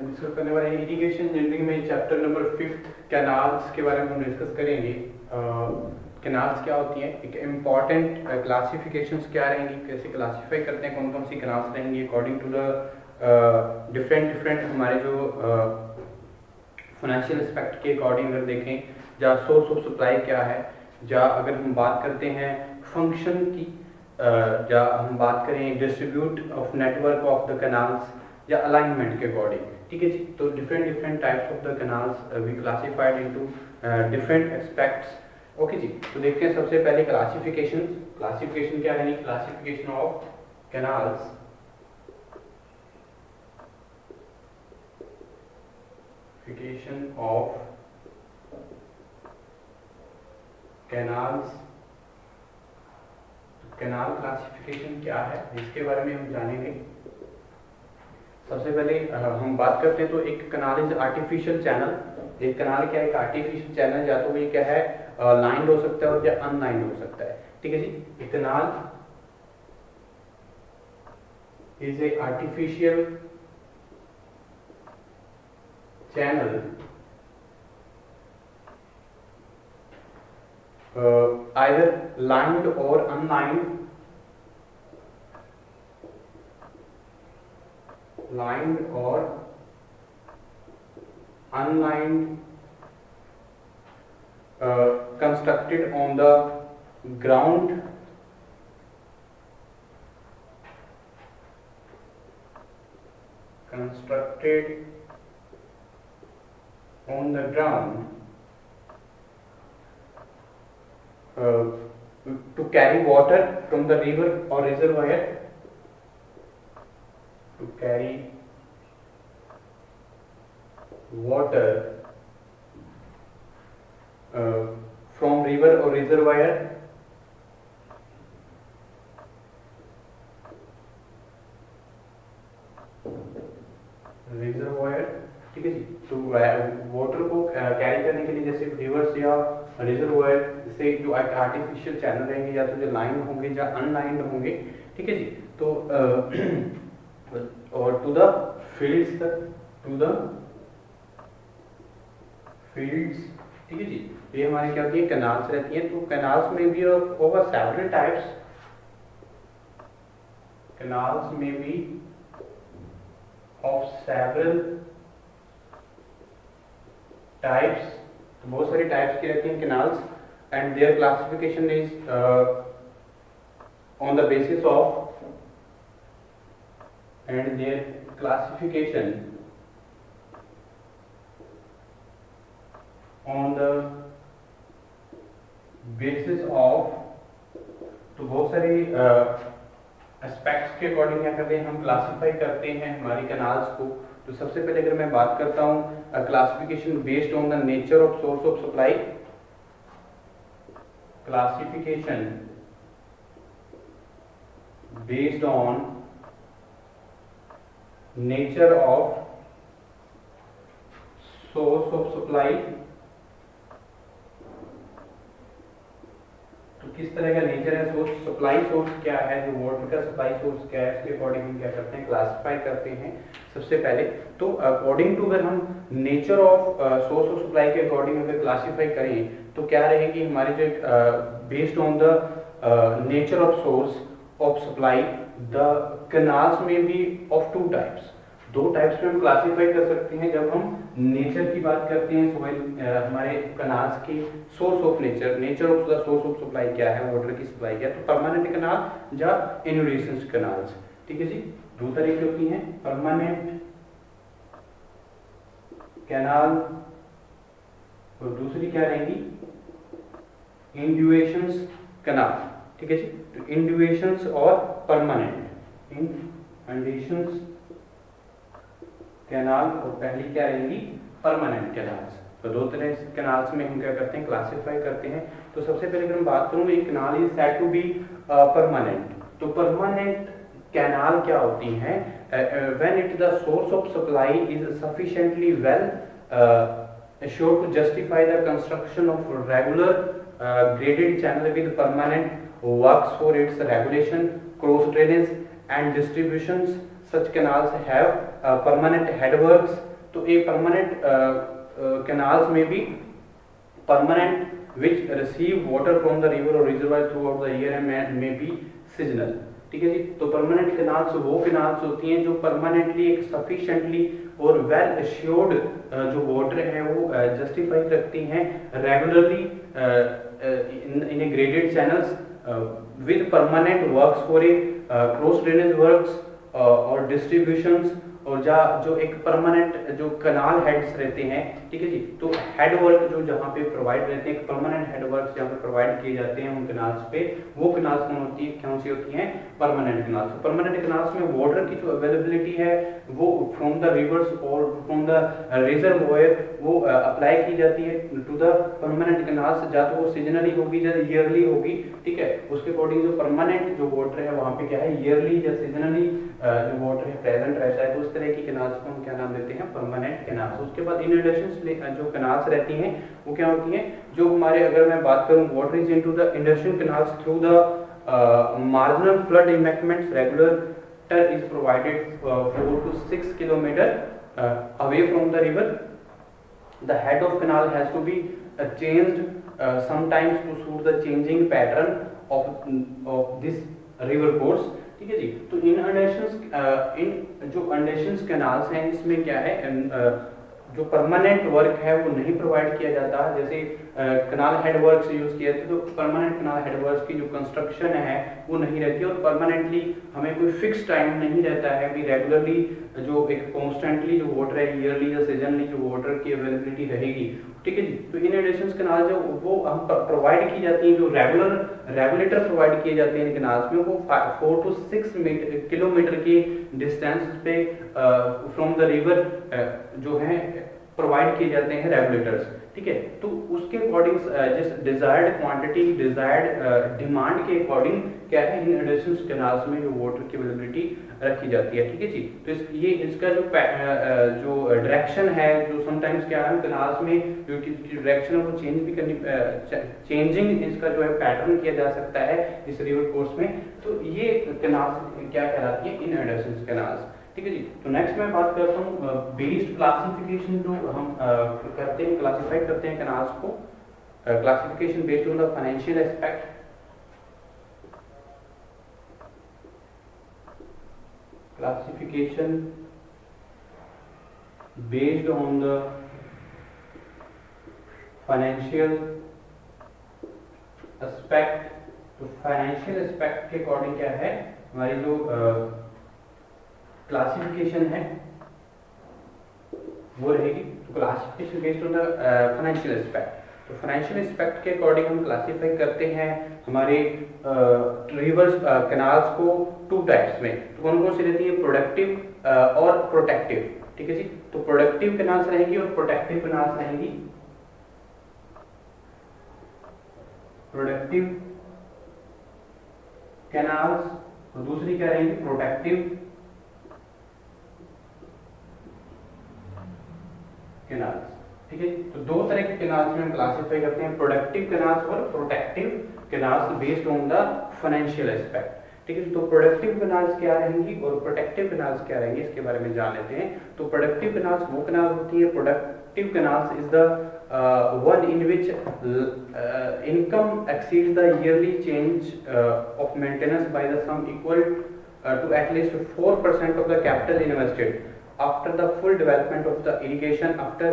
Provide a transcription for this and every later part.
Discuss करने वाले हैं इरिगेशन इंजीनियरिंग में चैप्टर नंबर 5 कैनाल्स के बारे में हम डिस्कस करेंगे। कैनाल्स क्या होती हैं, एक इम्पॉर्टेंट क्लासिफिकेशंस क्या रहेंगी, कैसे क्लासीफाई करते हैं, कौन कौन सी कैनाल्स रहेंगी अकॉर्डिंग टू द डिफरेंट हमारे जो फाइनेंशियल एस्पेक्ट के अकॉर्डिंग अगर देखें, या सोर्स ऑफ सप्लाई क्या है, या अगर हम बात करते हैं फंक्शन की, या हम बात करें distribute of network of the canals या अलाइनमेंट के अकॉर्डिंग। ठीक है जी, तो different types of the canals we classified into different aspects. Okay जी, तो देखते हैं सबसे पहले क्लासिफिकेशन क्या है, classification of canals. Canal classification क्या है इसके बारे में हम जानेंगे। सबसे पहले हम बात करते हैं तो एक कैनाल इज आर्टिफिशियल चैनल। एक कैनाल क्या है, एक आर्टिफिशियल चैनल, या तो ये क्या है लाइंड हो सकता है या अनलाइंड हो सकता है। ठीक है जी, एक canal is a artificial channel either lined or unlined, constructed on the ground, to carry water from the river or reservoir, to carry water from river or reservoir ठीक है जी, तो वाटर को कैरी करने के लिए जैसे रिवर्स या रिजर्वायर से जो आर्टिफिशियल चैनल रहेंगे, या तो जो लाइन होंगे या अनलाइंड होंगे। ठीक है जी, तो और टू द फील्ड्स, ठीक है जी, ये हमारे क्या होती है, कैनाल्स रहती हैं। तो कैनाल्स में भी ओवर सेवरल टाइप्स, कैनाल्स में भी ऑफ सेवरल टाइप्स, तो बहुत सारी टाइप्स की रहती हैं canals, and there classification is on the basis of, and their classification on the basis of, तो बहुत सारी एस्पेक्ट्स के अकॉर्डिंग क्या करते हैं, हम क्लासिफाई करते हैं हमारी कैनाल्स को। तो सबसे पहले अगर मैं बात करता हूँ classification based on the nature of source of supply, classification based on nature of source of supply, तो किस तरह का नेचर है, सोर्स सप्लाई सोर्स क्या है, जो वाटर का सप्लाई सोर्स क्या है, इसके अकॉर्डिंग हम क्या करते हैं, क्लासिफाई करते हैं सबसे पहले। तो अकॉर्डिंग टू अगर हम nature of source of supply के अकॉर्डिंग अगर क्लासिफाई करें तो क्या रहेगी हमारी जो based on the nature of source of supply, the canals में भी ऑफ टू टाइप्स, दो टाइप्स में हम क्लासिफाई कर सकते हैं। जब हम नेचर की बात करते हैं हमारे कैनाल्स की source of nature of the source of supply क्या है, वाटर की सप्लाई क्या है, तो परमानेंट कैनाल या इनयूरेशन कैनाल्स। ठीक है जी, दो तरह की होती हैं, परमानेंट कैनाल और दूसरी क्या रहेंगी, इंड्यूएशंस कैनाल। ठीक है जी, तो इंड्यूएशंस और परमानेंट, इंड्यूएशंस कैनाल और पहली क्या रहेंगी, परमानेंट कैनाल्स। तो दो तरह के कैनाल्स में हम क्या करते हैं, क्लासिफाई करते हैं। तो सबसे पहले अगर हम बात करूँ, एक canal is said to be permanent. तो परमानेंट कैनाल क्या होती हैं, when it the source of supply is sufficiently well assured to justify the construction of regular graded channel with permanent works for its regulation, cross drainage and distributions. Such canals have permanent headworks तो a permanent canals में भी permanent which receive water from the river or reservoir throughout the year and may be seasonal। ठीक है जी। तो permanent canals वो canals होती हैं जो परमानेंटली एक सफिशिएंटली और वेल एश्योर्ड जो वाटर है वो जस्टिफाई रखती हैं regularly in A graded channels with permanent works for a cross drainage works और डिस्ट्रीब्यूशंस, और जो एक परमानेंट जो कनाल हेड्स रहते हैं, ठीक है जी। तो हेड वर्क जो जहाँ पे प्रोवाइड रहते हैं, परमानेंट हेड वर्क जहाँ पे प्रोवाइड किए जाते हैं उन कनाल्स पे, वो कनाल्स कौन सी होती हैं? Permanent canals. तो परमानेंट कनाल्स में वाटर की जो अवेलेबिलिटी है वो फ्रॉम द रिवर्स और फ्रॉम द रिजर्वोयर वो अप्लाई की जाती है टू द परमानेंट कनाल्स, या तो वो सीजनली होगी या ईयरली होगी, ठीक है। उसके अकॉर्डिंग जो परमानेंट जो वाटर है वहाँ पे क्या है, ईयरली या सीजनली जो वाटर है प्रेजेंट रहता है, तो उस तरह की कैनाल्स को हम क्या नाम देते हैं? Permanent canals. उसके बाद इनंडेशंस जो कैनाल्स रहती हैं वो क्या होती हैं? जो हमारे, अगर मैं बात करूं, water is into the industrial canals through the marginal flood embankments, regulator is provided 4 to 6 kilometre away from the river. The head of canal has to be changed sometimes to suit the changing pattern of this river course, ठीक है जी। तो इन जो अंडेशंस canals हैं इसमें क्या है, जो परमानेंट वर्क है वो नहीं प्रोवाइड किया जाता। जैसे कनाल हेड वर्क्स यूज किए थे, तो परमानेंट कनाल हेड वर्क्स की जो कंस्ट्रक्शन है वो नहीं रहती, और परमानेंटली हमें कोई फिक्स टाइम नहीं रहता है भी रेगुलरली जो एक कॉन्स्टेंटली जो वाटर है, ईयरली या सीजनली जो वाटर की अवेलेबिलिटी रहेगी, ठीक है जी। तो इन एडिशंस कैनाल जो वो हम प्रोवाइड की जाती हैं, जो रेगुलेटर प्रोवाइड किए जाते हैं इन कैनाल्स में, वो 4 to 6 किलोमीटर के डिस्टेंस पे फ्रॉम द रिवर जो है प्रोवाइड किए जाते हैं रेगुलेटर्स, ठीक है। तो उसके अकॉर्डिंग जिस डिजायर्ड क्वांटिटी, डिजायर्ड डिमांड के अकॉर्डिंग क्या है, इन एडिशंस कैनाल्स में जो वाटर की अवेलेबिलिटी रखी जाती है, ठीक है जी। तो ये इसका जो डायरेक्शन है, जो समटाइम्स क्या है कैनाल्स में जो डायरेक्शन है वो चेंज भी करनी, चेंजिंग इसका जो है पैटर्न किया जा सकता है इस रिवर कोर्स में। तो ये कैनाल्स क्या कहलाती है? इन एडिशंस कैनाल्स, ठीक है जी। तो नेक्स्ट मैं बात करता हूँ बेस्ड क्लासिफिकेशन, जो हम करते हैं, क्लासिफाई करते हैं कैनाल्स को, classification based on the financial aspect. Classification based on the financial aspect. तो फाइनेंशियल एस्पेक्ट के अकॉर्डिंग क्या है, हमारी जो क्लासिफिकेशन है वो रहेगी। तो classification based on the financial aspect. तो फाइनेंशियल एस्पेक्ट के अकॉर्डिंग हम क्लासिफाई करते हैं हमारे रिवर्स कैनाल्स को 2 टाइप्स में। तो कौन कौन सी रहती है? प्रोडक्टिव और प्रोटेक्टिव, ठीक है जी। तो प्रोडक्टिव कैनाल्स रहेंगी और प्रोटेक्टिव कैनाल्स रहेंगी। प्रोडक्टिव कैनाल्स और दूसरी क्या रहेंगी? प्रोटेक्टिव कैनाल्स, ठीक है। तो दो तरह के कैनाल्स में हम क्लासिफाई करते हैं, प्रोडक्टिव कैनाल्स और protective canals based on the financial aspect, ठीक है। तो प्रोडक्टिव कैनाल्स क्या रहेंगी और प्रोटेक्टिव कैनाल्स क्या रहेंगी, इसके बारे में जान लेते हैं। तो प्रोडक्टिव कैनाल्स वो कैनाल होती है, productive canals is the one in which income exceeds the yearly change of maintenance by the sum equal to at least 4% of the capital invested after the full development of the irrigation after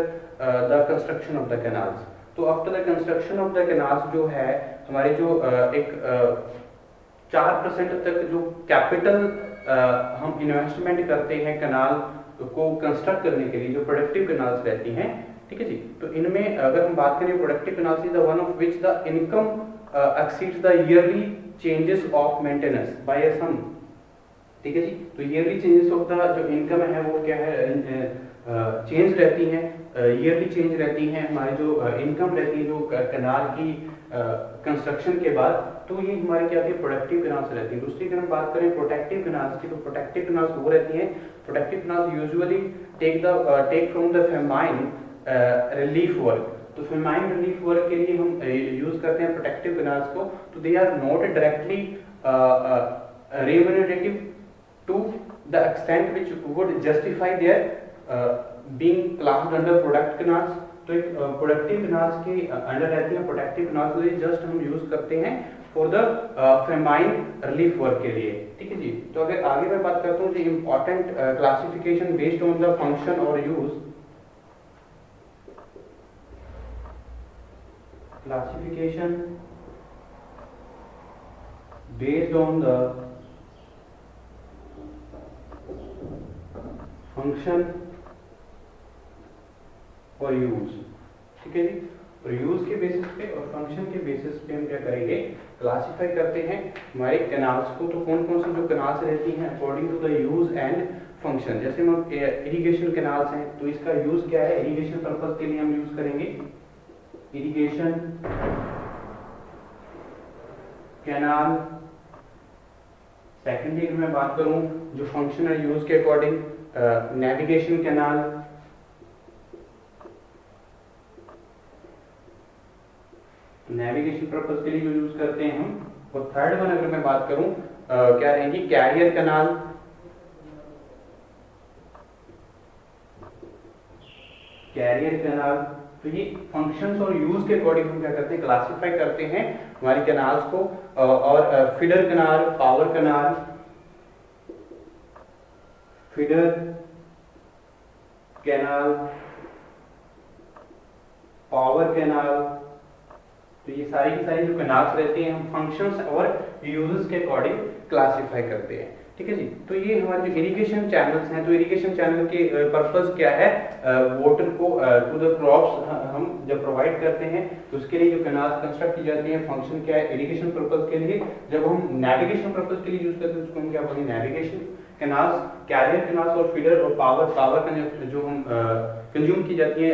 the construction of the canals। तो after the construction of the canals जो है हमारे जो एक 4% तक जो capital हम investment करते हैं कैनाल को कंस्ट्रक्ट करने के लिए, जो प्रोडक्टिव कैनाल्स रहती हैं, ठीक है जी। तो इनमें अगर हम बात करें, productive canals is the one of which the income exceeds the yearly changes of maintenance by a sum, ठीक है जी। तो ईयरली चेंजेस ऑफ द जो इनकम है वो क्या है, चेंज रहती हैं, ईयरली चेंज रहती हैं हमारी जो इनकम रहती है जो कैनाल की कंस्ट्रक्शन के बाद। तो ये हमारी क्या होती है? प्रोडक्टिव कैनाल्स रहती हैं। दूसरी अगर हम बात करें प्रोटेक्टिव कैनाल्स की, तो प्रोटेक्टिव कैनाल्स वो रहती हैं, protective canals usually take from the famine relief work. तो फेमाइन रिलीफ वर्क के लिए हम यूज करते हैं प्रोटेक्टिव कैनाल्स को। तो they are not directly remunerative to the extent which would justify their being classed under product canals, तो एक प्रोडक्टिव कैनाल्स के अंडर रहती है। प्रोडक्टिव कैनाल्स को जस्ट हम यूज करते हैं for the famine relief work के लिए, ठीक है जी। तो अगर आगे मैं बात करता हूँ जो important classification based on the function और use, classification based on the function और यूज, ठीक है जी। और यूज के बेसिस पे और फंक्शन के बेसिस पे हम क्या करेंगे, क्लासिफाई करते हैं हमारे कैनाल्स को। तो कौन कौन सी जो कैनाल्स रहती हैं according to the use and function. जैसे हम इरिगेशन कैनाल्स हैं तो इसका यूज क्या है, इरिगेशन पर्पस के लिए हम यूज करेंगे इरिगेशन कैनाल। सेकेंडली अगर मैं बात करूं जो फंक्शन और यूज के according, navigation canal, navigation purpose के लिए जो यूज करते हैं हम। और थर्ड वन अगर मैं बात करूं क्या रहेंगी, कैरियर कैनाल, कैरियर कैनाल। तो ये फंक्शंस और यूज के अकॉर्डिंग हम क्या करते हैं, क्लासिफाई करते हैं हमारे कैनाल्स को। और feeder canal, power canal, feeder canal, power canal. तो ये सारी की सारी जो कैनाल्स रहती हैं हम फंक्शंस और यूजेस के अकॉर्डिंग क्लासिफाई करते हैं, ठीक है जी। तो ये हमारे जो इरिगेशन चैनल्स हैं, तो इरिगेशन चैनल के पर्पस क्या है, वाटर को टू द क्रॉप्स हम जब प्रोवाइड करते हैं तो उसके लिए जो कैनाल्स कंस्ट्रक्ट की जाती हैं, फंक्शन क्या है, इरिगेशन पर्पस के लिए। जब हम नेविगेशन पर्पस के लिए यूज करते हैं उसको हम क्या बोलेंगे, नेविगेशन कैनाल्स, कैरियर कैनाल्स और फीडर और पावर जो हम कंज्यूम की जाती है,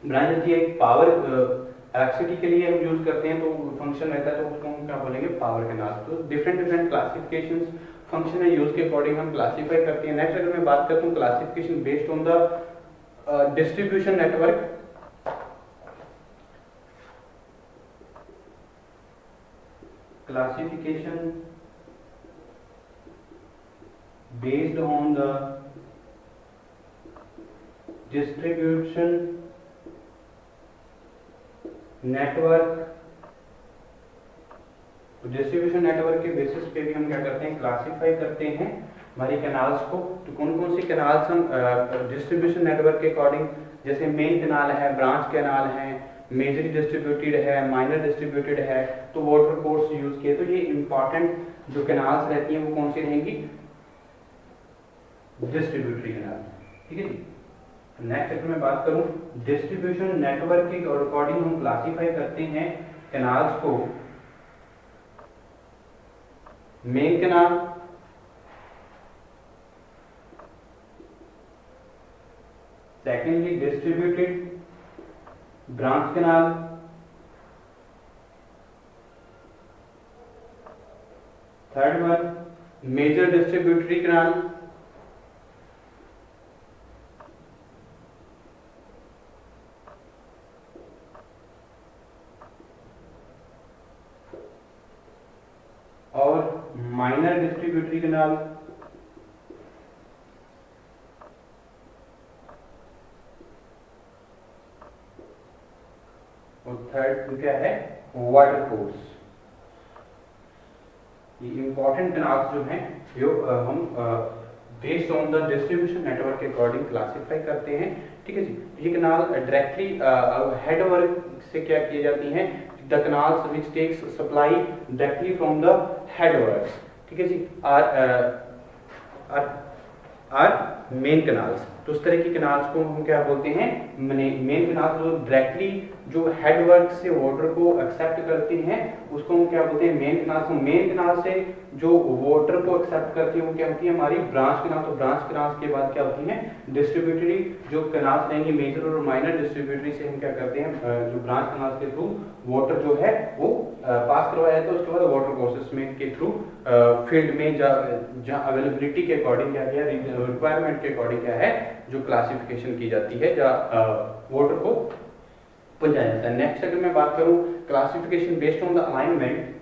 बनाई जाती है पावर इलेक्ट्रिसिटी के लिए हम यूज करते हैं, तो फंक्शन रहता है तो उसको हम क्या बोलेंगे, पावर कैनाल। तो डिफरेंट क्लासिफिकेशंस फंक्शन है यूज के अकॉर्डिंग हम क्लासिफाई करते हैं। नेक्स्ट अगर मैं बात करता हूँ classification based on the distribution network, classification based on the distribution network. Distribution network के बेसिस पे भी हम क्या करते हैं, क्लासिफाई करते हैं हमारी कैनाल्स को। तो कौन कौन सी कैनाल्स हम डिस्ट्रीब्यूशन नेटवर्क के अकॉर्डिंग, जैसे मेन कैनाल है, ब्रांच कैनाल है, मेजरली डिस्ट्रीब्यूटेड है, माइनर डिस्ट्रीब्यूटेड है, तो वाटर कोर्स यूज किए। तो ये इंपॉर्टेंट जो कैनाल्स रहती हैं वो कौन सी रहेंगी, डिस्ट्रीब्यूटरी कैनाल, ठीक है जी। नेक्स्ट अगर मैं बात करूं डिस्ट्रीब्यूशन नेटवर्क के अकॉर्डिंग हम क्लासिफाई करते हैं कैनाल्स को, main canal, secondly distributed branch canal, third one major distributary canal, और माइनर डिस्ट्रीब्यूटरी कैनाल, और थर्ड क्या है, वाटर कोर्स। ये इंपॉर्टेंट कैनाल्स जो हैं जो हम based on the distribution network के अकॉर्डिंग क्लासिफाई करते हैं, ठीक है जी। ये कैनाल डायरेक्टली हेड वर्क से क्या किए जाती हैं, the canals which takes supply directly from the headworks, ठीक है जी, are main canals। तो उस तरह की कैनाल्स को हम क्या बोलते हैं, मेन कैनाल्स जो डायरेक्टली जो हेडवर्क से वाटर को एक्सेप्ट करती हैं उसको हम क्या बोलते हैं, मेन कैनाल्स। मेन कैनाल से जो वाटर को एक्सेप्ट करती है वो क्या होती है, हमारी ब्रांच कैनाल। तो ब्रांच कैनाल्स के बाद क्या होती हैं, डिस्ट्रीब्यूटरी जो कैनाल्स रहेंगी, मेजर और माइनर डिस्ट्रीब्यूटरी से हम क्या करते हैं, जो ब्रांच कैनाल्स के थ्रू वाटर जो है वो पास करवाया जाता है। उसके बाद वाटर कोर्सेस में के थ्रू फील्ड में जहाँ अवेलेबिलिटी के अकॉर्डिंग क्या है, रिक्वायरमेंट के अकॉर्डिंग क्या है जो क्लासिफिकेशन की जाती है, जहाँ वाटर को पहुंचाया जाता है। नेक्स्ट अगर मैं बात करूं classification based on the alignment,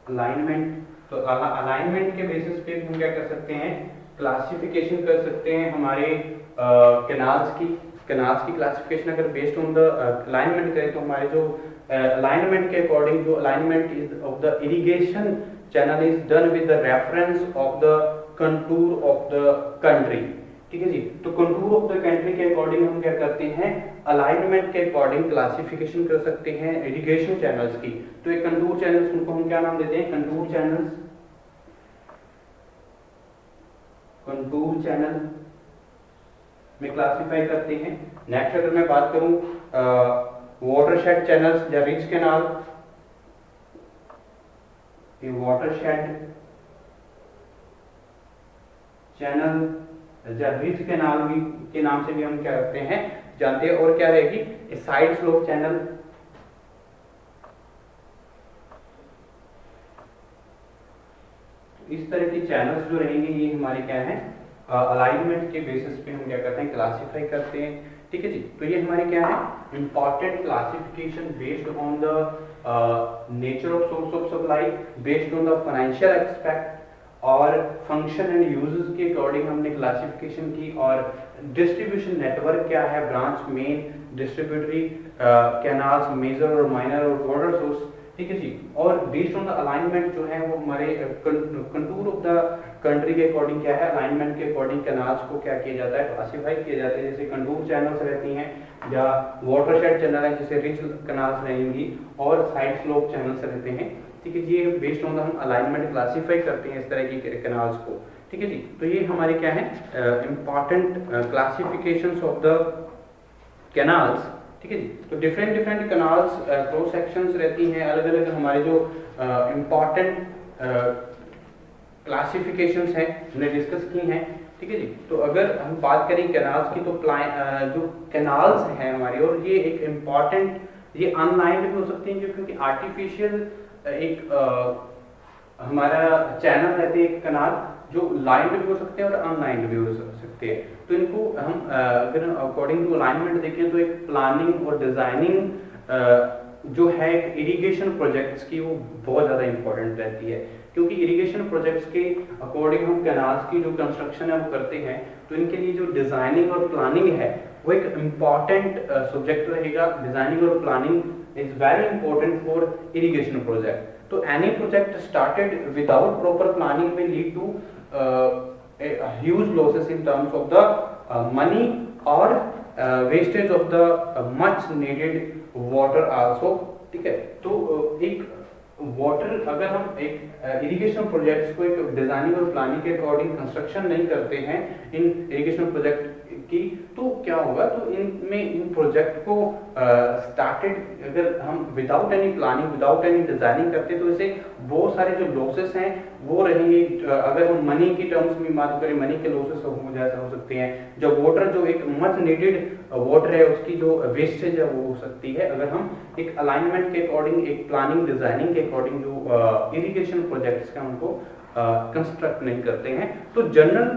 alignment, तो अलाइनमेंट के बेसिस पे हम क्या कर सकते हैं, क्लासिफिकेशन कर सकते हैं हमारे कैनाल्स की क्लासिफिकेशन अगर बेस्ड ऑन द अलाइनमेंट करें तो हमारे जो अलाइनमेंट के अकॉर्डिंग जो alignment is of the irrigation channel is done with the reference of the contour of the country, ठीक है जी। तो कंटूर ऑफ द कंट्री के अकॉर्डिंग हम क्या करते हैं, अलाइनमेंट के अकॉर्डिंग क्लासिफिकेशन कर सकते हैं इरिगेशन चैनल्स की। तो एक कंटूर चैनल्स, उनको हम क्या नाम देते हैं, कंटूर चैनल्स, कंटूर चैनल में क्लासिफाई करते हैं। नेक्स्ट अगर मैं बात करूं वाटरशेड चैनल्स या रिच कैनाल, वाटरशेड चैनल या रिच कैनाल भी के नाम से भी हम क्या करते हैं, जानते हैं। और क्या रहेगी, साइड स्लोप चैनल, इस तरह की चैनल्स जो रहेंगे ये हमारे क्या है, अलाइनमेंट के बेसिस पे हम क्या करते हैं, क्लासिफाई करते हैं, ठीक है जी। तो ये हमारे क्या है, important classification based on the nature of source of supply, based on the financial aspect और फंक्शन एंड यूजेस के अकॉर्डिंग हमने क्लासिफिकेशन की। और डिस्ट्रीब्यूशन नेटवर्क क्या है, branch, main, distributary, canals, major और माइनर और वाटर सोर्स, ठीक है जी। और बेस्ड ऑन द अलाइनमेंट जो है वो हमारे कंटूर ऑफ द कंट्री के अकॉर्डिंग क्या है, अलाइनमेंट के अकॉर्डिंग कैनाल्स को क्या किया जाता है, क्लासिफाई किया जाता है। जैसे कंटूर चैनल्स रहती हैं या वाटरशेड चैनल है, जैसे रिच कैनाल्स रहेंगी और साइड स्लोप चैनल्स रहते हैं, ठीक है जी। ये बेस्ड ऑन द हम अलाइनमेंट क्लासिफाई करते हैं इस तरह की कैनाल्स को, ठीक है जी। तो ये हमारे क्या है, important classifications of the canals, ठीक है जी। तो डिफरेंट कैनाल्स क्रॉस सेक्शंस रहती हैं, अलग अलग हमारे जो इंपॉर्टेंट क्लासिफिकेशंस हैं हमने डिस्कस की हैं, ठीक है जी। तो अगर हम बात करें कैनाल्स की तो जो कैनाल्स हैं हमारी, और ये एक इम्पॉर्टेंट, ये अनलाइंड भी हो सकती हैं क्योंकि आर्टिफिशियल एक हमारा चैनल रहते हैं, एक कैनाल जो लाइंड भी हो सकते हैं और अनलाइंड भी हो सकते हैं। तो इनको हम अगर अकॉर्डिंग टू अलाइनमेंट देखें तो एक प्लानिंग और डिजाइनिंग जो है इरिगेशन प्रोजेक्ट्स की वो बहुत ज़्यादा इंपॉर्टेंट रहती है, क्योंकि इरिगेशन प्रोजेक्ट्स के अकॉर्डिंग हम कैनाल्स की जो कंस्ट्रक्शन है वो करते हैं। तो इनके लिए जो डिजाइनिंग और प्लानिंग है वो एक इम्पॉर्टेंट सब्जेक्ट रहेगा। डिजाइनिंग और planning is very important for irrigation project. तो any project started without proper planning में lead to huge losses in terms of the money or wastage of the much needed water also, ठीक है। तो एक water, अगर हम एक irrigation projects को एक डिजाइनिंग और प्लानिंग के अकॉर्डिंग कंस्ट्रक्शन नहीं करते हैं इन इरिगेशन प्रोजेक्ट की, तो क्या होगा, तो इनमें इन प्रोजेक्ट को स्टार्टेड अगर हम without any planning, without any designing करते तो इसे बहुत सारे जो लॉसेस हैं वो रहेंगे। अगर हम मनी की टर्म्स में बात करें, मनी के लॉसेस हो सकते हैं। जब वाटर जो एक मच नीडेड वाटर है उसकी जो वेस्टेज है वो हो सकती है, अगर हम एक अलाइनमेंट के अकॉर्डिंग, एक प्लानिंग डिजाइनिंग के अकॉर्डिंग जो इरिगेशन प्रोजेक्ट्स का उनको कंस्ट्रक्ट नहीं करते हैं। तो general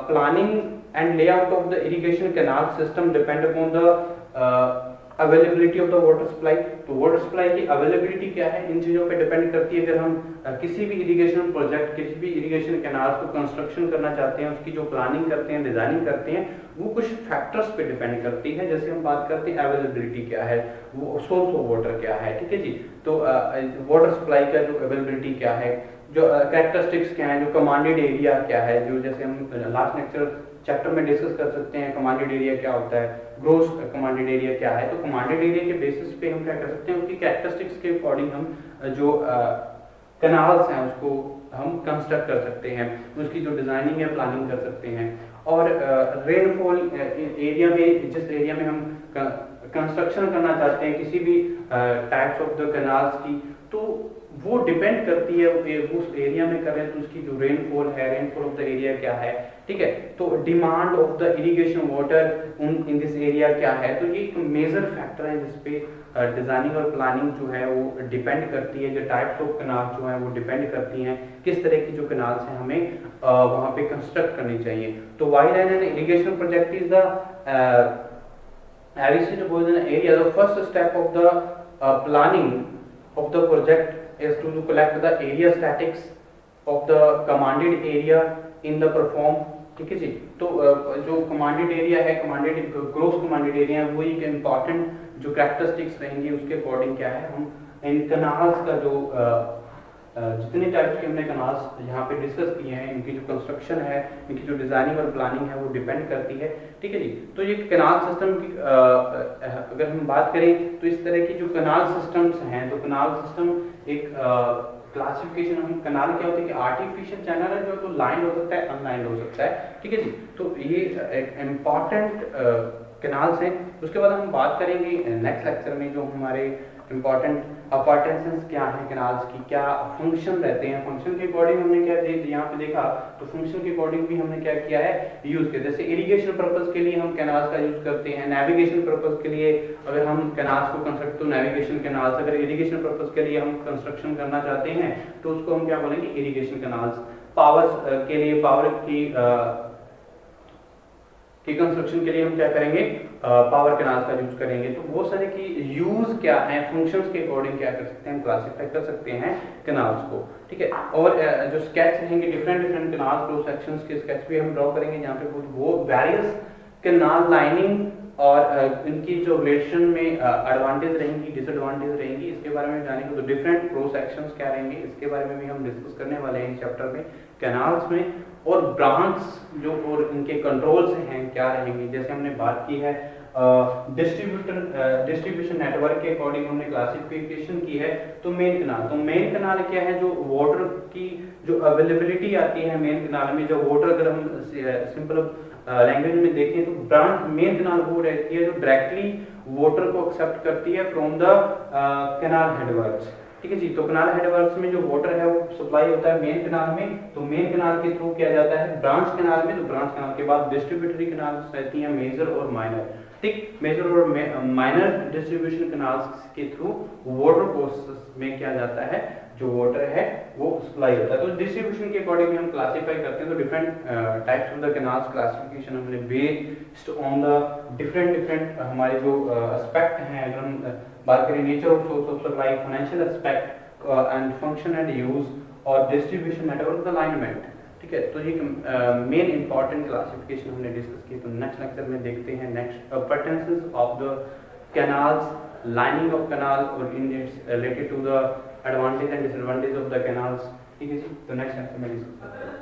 planning and layout of the irrigation canal system depend upon the availability of the water supply. तो वाटर सप्लाई की अवेलेबिलिटी क्या है, इन चीज़ों पे डिपेंड करती है। अगर हम किसी भी इरिगेशन प्रोजेक्ट, किसी भी इरिगेशन कैनाल्स को कंस्ट्रक्शन करना चाहते हैं, उसकी जो प्लानिंग करते हैं, डिजाइनिंग करते हैं, वो कुछ फैक्टर्स पे डिपेंड करती है। जैसे हम बात करते हैं अवेलेबिलिटी क्या है, वो सोर्स ऑफ वाटर क्या है, ठीक है जी। तो वाटर सप्लाई का जो अवेलेबिलिटी क्या है, जो कैरेक्टरिस्टिक्स क्या है, जो कमांडेड एरिया क्या है, जो जैसे हम लास्ट लेक्चर चैप्टर में डिस्कस कर सकते हैं, कमांडेड एरिया क्या होता है, ग्रोस कमांडेड एरिया क्या है। तो कमांडेड एरिया के बेसिस पे हम क्या कर सकते हैं, उसकी कैरेक्टरिस्टिक्स के अकॉर्डिंग हम जो कैनाल्स हैं उसको हम कंस्ट्रक्ट कर सकते हैं, उसकी जो डिजाइनिंग है, प्लानिंग कर सकते हैं। और रेनफॉल एरिया में, जिस एरिया में हम कंस्ट्रक्शन करना चाहते हैं किसी भी टाइप्स ऑफ द कैनाल्स की, तो वो डिपेंड करती है उस एरिया में कर रहे हैं तो उसकी जो रेनफॉल है, रेनफॉल ऑफ द एरिया क्या है, ठीक है। तो demand of the irrigation water in this area क्या है। तो ये एक मेजर फैक्टर है जिसपे डिजाइनिंग और प्लानिंग जो है वो डिपेंड करती है। जो टाइप्स ऑफ कैनाल जो है वो डिपेंड करती हैं किस तरह की जो कैनाल्स हैं हमें वहाँ पे कंस्ट्रक्ट करनी चाहिए। तो Y line and irrigation project is the ABC to Boyden area, the first step of the planning of the project is to collect the area statics of the commanded area in the perform. ठीक है जी, तो जो commanded area है, commanded gross commanded area है, वो एक important जो कैरेक्टरिस्टिक्स रहेंगी उसके अकॉर्डिंग क्या है, हम इन कनाल्स का जो जितने टाइप्स के हमने कनाल्स यहाँ पे डिस्कस किए हैं, इनकी जो कंस्ट्रक्शन है, इनकी जो डिजाइनिंग और प्लानिंग है वो डिपेंड करती है। ठीक है जी, तो ये कनाल सिस्टम की अगर हम बात करें तो इस तरह की जो कनाल सिस्टम्स हैं, तो कनाल सिस्टम एक क्लासिफिकेशन, हम कनाल क्या होता है कि आर्टिफिशियल चैनल है जो तो लाइन हो सकता है, अनलाइंड हो सकता है। ठीक है जी, तो ये एक इम्पॉर्टेंट कनाल्स हैं। उसके बाद हम बात करेंगे नेक्स्ट लेक्चर में जो हमारे इम्पॉर्टेंट अपार्टेंसेस क्या हैं कनाल्स की, क्या फंक्शन रहते हैं, फंक्शन के अकॉर्डिंग हमने क्या यहाँ पे देखा, तो फंक्शन के अकॉर्डिंग भी हमने क्या किया है, यूज किया। जैसे इरिगेशन पर्पस के लिए हम कैनाल्स का यूज करते हैं, नेविगेशन पर्पस के लिए अगर हम कैनाल्स को कंस्ट्रक्ट, तो नेविगेशन कैनाल्स, अगर इरिगेशन पर्पस के लिए हम कंस्ट्रक्शन करना चाहते हैं तो उसको हम क्या बोलेंगे, इरिगेशन कैनाल्स। पावर के लिए, पावर की कंस्ट्रक्शन के लिए हम क्या करेंगे, पावर कैनाल्स का यूज करेंगे। तो वो सारे की यूज क्या है, फंक्शंस के अकॉर्डिंग क्या कर सकते हैं, क्लासिफाई कर सकते हैं कैनाल्स को। ठीक है, और जो स्केच रहेंगे different different canal cross sections के स्केच भी हम ड्रॉ करेंगे, जहाँ पे वो वेरियस कैनाल लाइनिंग और इनकी जो रिलेशन में एडवांटेज रहेंगी, डिसएडवांटेज रहेंगी, इसके बारे में जानेंगे। तो डिफरेंट क्रॉस सेक्शंस क्या रहेंगे, इसके बारे में भी हम डिस्कस करने वाले हैं इस चैप्टर में, कैनाल्स में। और ब्रांच जो और इनके कंट्रोल्स हैं क्या रहेंगे, जैसे हमने बात की है डिस्ट्रीब्यूशन नेटवर्क के अकॉर्डिंग हमने क्लासिफिकेशन की है। तो मेन कैनाल क्या है, जो वाटर की जो अवेलेबिलिटी आती है मेन कैनाल में, जो वाटर अगर हम सिंपल लैंग्वेज में देखें तो ब्रांच मेन कैनाल वो रहती है जो डायरेक्टली वाटर को एक्सेप्ट करती है फ्रॉम द कैनाल हेडवर्क्स। ठीक है जी, तो कैनाल हेडवर्क्स में जो वाटर है वो सप्लाई होता है मेन कैनाल में, तो मेन कैनाल के थ्रू किया जाता है ब्रांच कैनाल में। तो ब्रांच कैनाल के बाद डिस्ट्रीब्यूटरी कैनाल्स रहती हैं, मेजर और माइनर। ठीक, मेजर और माइनर डिस्ट्रीब्यूशन कैनाल्स के थ्रू वाटर प्रोसेस में किया जाता है, जो वाटर है वो सप्लाई होता है। तो डिस्ट्रीब्यूशन के अकॉर्डिंग हम क्लासिफाई करते हैं। तो different types of the canals classification हमने बेस्ड ऑन द डिफरेंट हमारे जो एस्पेक्ट हैं, अगर हम बात करें nature of source of supply, financial aspect and function and use और डिस्ट्रीब्यूशन नेटवर्क अलाइनमेंट। ठीक है, तो ये मेन इंपॉर्टेंट क्लासिफिकेशन हमने डिस्कस की। तो नेक्स्ट लेक्चर में देखते हैं next appurtenances of the canals, lining of canal और इन it's related to the advantage and disadvantage of the canals. ठीक है जी, तो नेक्स्ट लेक्चर में डिस्कस करते हैं।